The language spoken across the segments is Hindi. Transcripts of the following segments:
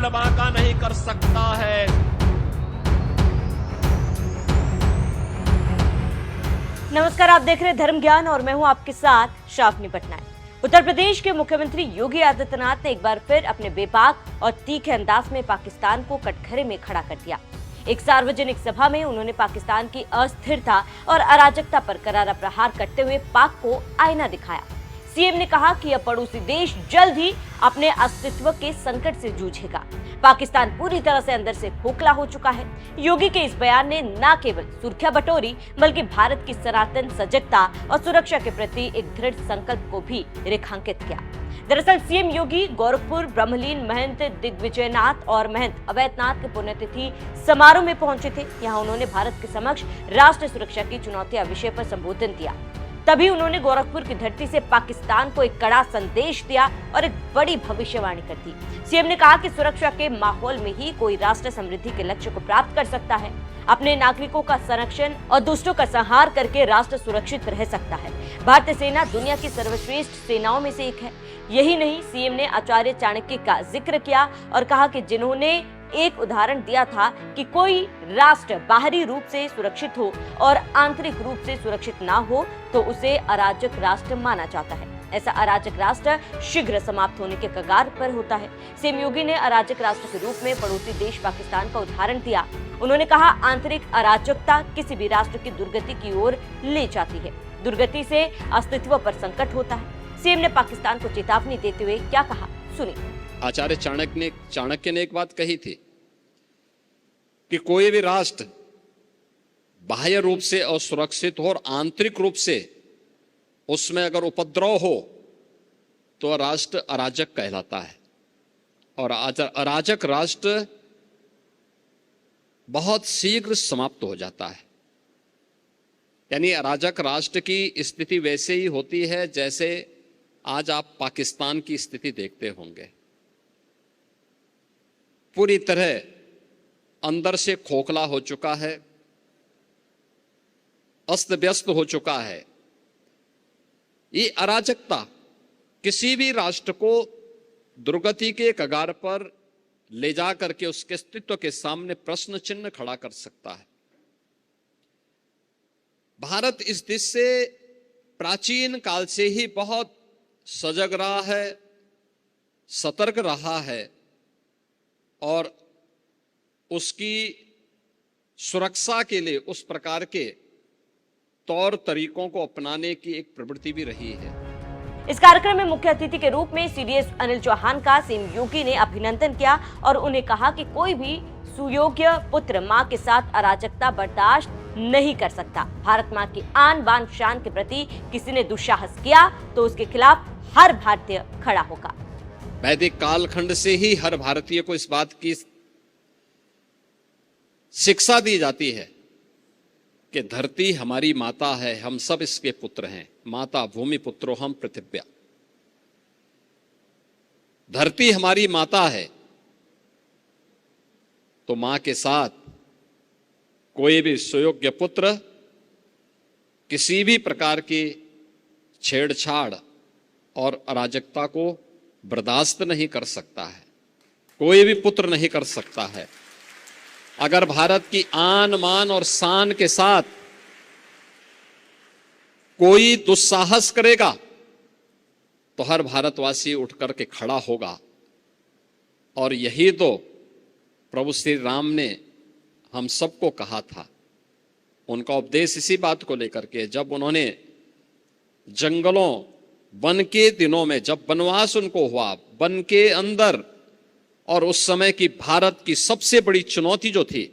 बाल बांका नहीं कर सकता है। नमस्कार, आप देख रहे हैं धर्म ज्ञान और मैं हूं आपके साथ शाफनी पटनायक। उत्तर प्रदेश के मुख्यमंत्री योगी आदित्यनाथ ने एक बार फिर अपने बेबाक और तीखे अंदाज में पाकिस्तान को कटघरे में खड़ा कर दिया। एक सार्वजनिक सभा में उन्होंने पाकिस्तान की अस्थिरता और अराजकता पर करारा प्रहार करते हुए पाक को आईना दिखाया। सीएम ने कहा कि यह पड़ोसी देश जल्द ही अपने अस्तित्व के संकट से जूझेगा। पाकिस्तान पूरी तरह से अंदर से खोखला हो चुका है। योगी के इस बयान ने न केवल सुर्खियां बटोरी बल्कि भारत की सनातन सजगता और सुरक्षा के प्रति एक दृढ़ संकल्प को भी रेखांकित किया। दरअसल सीएम योगी गोरखपुर ब्रह्मलीन महंत दिग्विजयनाथ और महंत अवैधनाथ के पुण्यतिथि समारोह में पहुंचे थे। यहाँ उन्होंने भारत के समक्ष राष्ट्र सुरक्षा की चुनौतियां विषय पर संबोधन दिया। तभी उन्होंने गोरखपुर की धरती से पाकिस्तान को एक कड़ा संदेश दिया और एक बड़ी भविष्यवाणी कर दी। सीएम ने कहा कि सुरक्षा के माहौल में ही कोई राष्ट्र समृद्धि के लक्ष्य को प्राप्त कर सकता है। अपने नागरिकों का संरक्षण और दुष्टों का संहार करके राष्ट्र सुरक्षित रह सकता है। भारतीय सेना दुनिया की सर्वश्रेष्ठ सेनाओं में से एक है। यही नहीं, सीएम ने आचार्य चाणक्य का जिक्र किया और कहा कि जिन्होंने एक उदाहरण दिया था कि कोई राष्ट्र बाहरी रूप से सुरक्षित हो और आंतरिक रूप से सुरक्षित ना हो तो उसे अराजक राष्ट्र माना जाता है। ऐसा अराजक राष्ट्र शीघ्र समाप्त होने के कगार पर होता है। सीएम योगी ने अराजक राष्ट्र के रूप में पड़ोसी देश पाकिस्तान का उदाहरण दिया। उन्होंने कहा, आंतरिक अराजकता किसी भी राष्ट्र की दुर्गति की ओर ले जाती है। दुर्गति से अस्तित्व पर संकट होता है। सीएम ने पाकिस्तान को चेतावनी देते हुए क्या कहा, सुनिए। आचार्य चाणक्य ने एक बात कही थी कि कोई भी राष्ट्र बाह्य रूप से असुरक्षित हो और आंतरिक रूप से उसमें अगर उपद्रव हो तो राष्ट्र अराजक कहलाता है। और अराजक राष्ट्र बहुत शीघ्र समाप्त हो जाता है। यानी अराजक राष्ट्र की स्थिति वैसे ही होती है जैसे आज आप पाकिस्तान की स्थिति देखते होंगे। पूरी तरह अंदर से खोखला हो चुका है, अस्त व्यस्त हो चुका है। ये अराजकता किसी भी राष्ट्र को दुर्गति के कगार पर ले जा करके उसके अस्तित्व के सामने प्रश्न चिन्ह खड़ा कर सकता है। भारत इस दिश से प्राचीन काल से ही बहुत सजग रहा है, सतर्क रहा है और उसकी सुरक्षा के लिए उस प्रकार के तौर तरीकों को अपनाने की एक प्रवृत्ति भी रही है। इस कार्यक्रम में मुख्य अतिथि के रूप में सीडीएस अनिल चौहान का सीएम योगी ने अभिनंदन किया और उन्हें कहा कि कोई भी सुयोग्य पुत्र मां के साथ अराजकता बर्दाश्त नहीं कर सकता। भारत मां की आन बान शान के प्रति किसी ने दुस्साहस किया तो उसके खिलाफ हर भारतीय खड़ा होगा। वैदिक कालखंड से ही हर भारतीय को इस बात की शिक्षा दी जाती है कि धरती हमारी माता है, हम सब इसके पुत्र हैं। माता भूमि पुत्रो हम पृथिव्या। धरती हमारी माता है तो मां के साथ कोई भी सुयोग्य पुत्र किसी भी प्रकार की छेड़छाड़ और अराजकता को बर्दाश्त नहीं कर सकता है। कोई भी पुत्र नहीं कर सकता है। अगर भारत की आन मान और शान के साथ कोई दुस्साहस करेगा तो हर भारतवासी उठ करके खड़ा होगा। और यही तो प्रभु श्री राम ने हम सबको कहा था। उनका उपदेश इसी बात को लेकर के, जब उन्होंने जंगलों वन के दिनों में जब वनवास उनको हुआ, वन के अंदर, और उस समय की भारत की सबसे बड़ी चुनौती जो थी,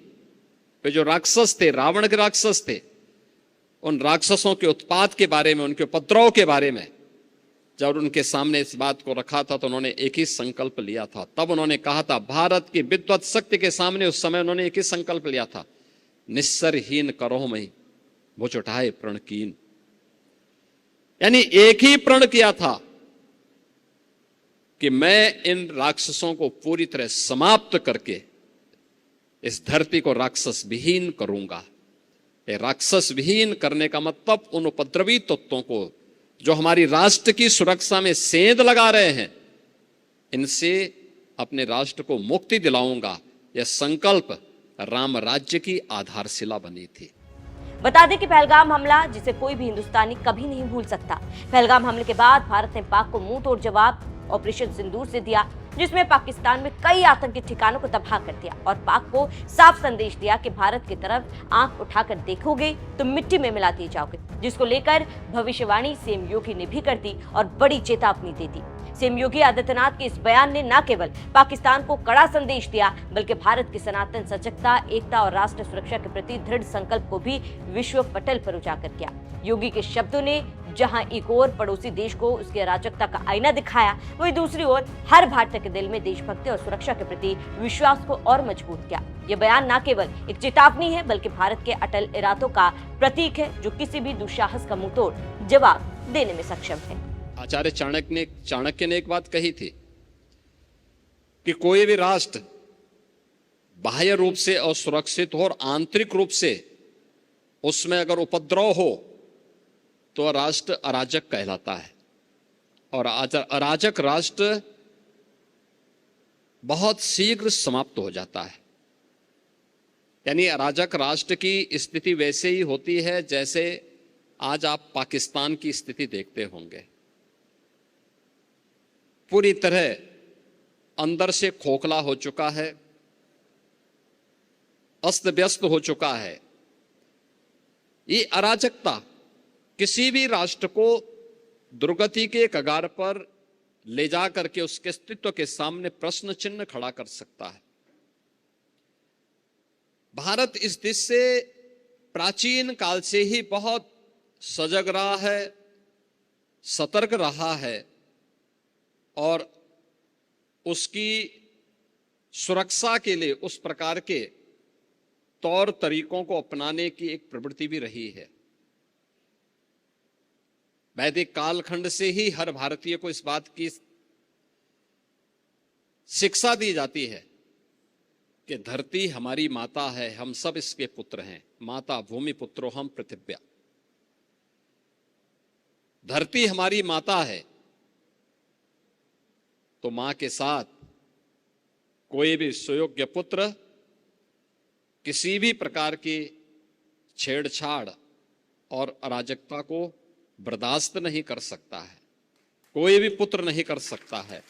वे जो राक्षस थे, रावण के राक्षस थे, उन राक्षसों के उत्पात के बारे में, उनके उपद्रव के बारे में जब उनके सामने इस बात को रखा था तो उन्होंने एक ही संकल्प लिया था। तब उन्होंने कहा था, भारत की विद्वत शक्ति के सामने उस समय उन्होंने एक ही संकल्प लिया था, निस्सरहीन करो मई भुज उठाए प्रण कीन। यानी एक ही प्रण किया था कि मैं इन राक्षसों को पूरी तरह समाप्त करके इस धरती को राक्षस विहीन करूंगा। ये राक्षस विहीन करने का मतलब उन उपद्रवी तत्वों को जो हमारी राष्ट्र की सुरक्षा में सेंध लगा रहे हैं, इनसे अपने राष्ट्र को मुक्ति दिलाऊंगा, यह संकल्प राम राज्य की आधारशिला बनी थी। बता दें कि पहलगाम हमला जिसे कोई भी हिंदुस्तानी कभी नहीं भूल सकता। पहलगाम हमले के बाद भारत ने पाक को मुंह तोड़ जवाब ऑपरेशन सिंदूर से दिया, जिसमें पाकिस्तान में कई आतंकी ठिकानों को तबाह कर दिया और पाक को साफ संदेश दिया कि भारत की तरफ आंख उठाकर देखोगे तो मिट्टी में मिला दिए जाओगे, जिसको लेकर भविष्यवाणी सीएम योगी ने भी कर दी और बड़ी चेतावनी दे दी। सीएम योगी आदित्यनाथ के इस बयान ने न केवल पाकिस्तान को कड़ा संदेश दिया, बल्कि भारत की सनातन सजगता, एकता और राष्ट्र सुरक्षा के प्रति दृढ़ संकल्प को भी विश्व पटल पर उजागर किया। योगी के शब्दों ने जहां एक ओर पड़ोसी देश को उसकी अराजकता का आईना दिखाया, वहीं दूसरी ओर हर भारतीय के दिल में देशभक्ति और सुरक्षा के प्रति विश्वास को और मजबूत किया। ये बयान न केवल एक चेतावनी है, बल्कि भारत के अटल इरादों का प्रतीक है, जो किसी भी दुस्साहस का मुंहतोड़ जवाब देने में सक्षम है। आचार्य चाणक्य ने एक बात कही थी कि कोई भी राष्ट्र बाह्य रूप से असुरक्षित हो और आंतरिक रूप से उसमें अगर उपद्रव हो तो राष्ट्र अराजक कहलाता है, और अराजक राष्ट्र बहुत शीघ्र समाप्त हो जाता है। यानी अराजक राष्ट्र की स्थिति वैसे ही होती है जैसे आज आप पाकिस्तान की स्थिति देखते होंगे। पूरी तरह अंदर से खोखला हो चुका है, अस्त व्यस्त हो चुका है। ये अराजकता किसी भी राष्ट्र को दुर्गति के कगार पर ले जा करके उसके अस्तित्व के सामने प्रश्न चिन्ह खड़ा कर सकता है। भारत इस दिश से प्राचीन काल से ही बहुत सजग रहा है, सतर्क रहा है और उसकी सुरक्षा के लिए उस प्रकार के तौर तरीकों को अपनाने की एक प्रवृत्ति भी रही है। वैदिक कालखंड से ही हर भारतीय को इस बात की शिक्षा दी जाती है कि धरती हमारी माता है, हम सब इसके पुत्र हैं। माता भूमि पुत्रो हम पृथिव्या। धरती हमारी माता है तो मां के साथ कोई भी सुयोग्य पुत्र किसी भी प्रकार की छेड़छाड़ और अराजकता को बर्दाश्त नहीं कर सकता है, कोई भी पुत्र नहीं कर सकता है।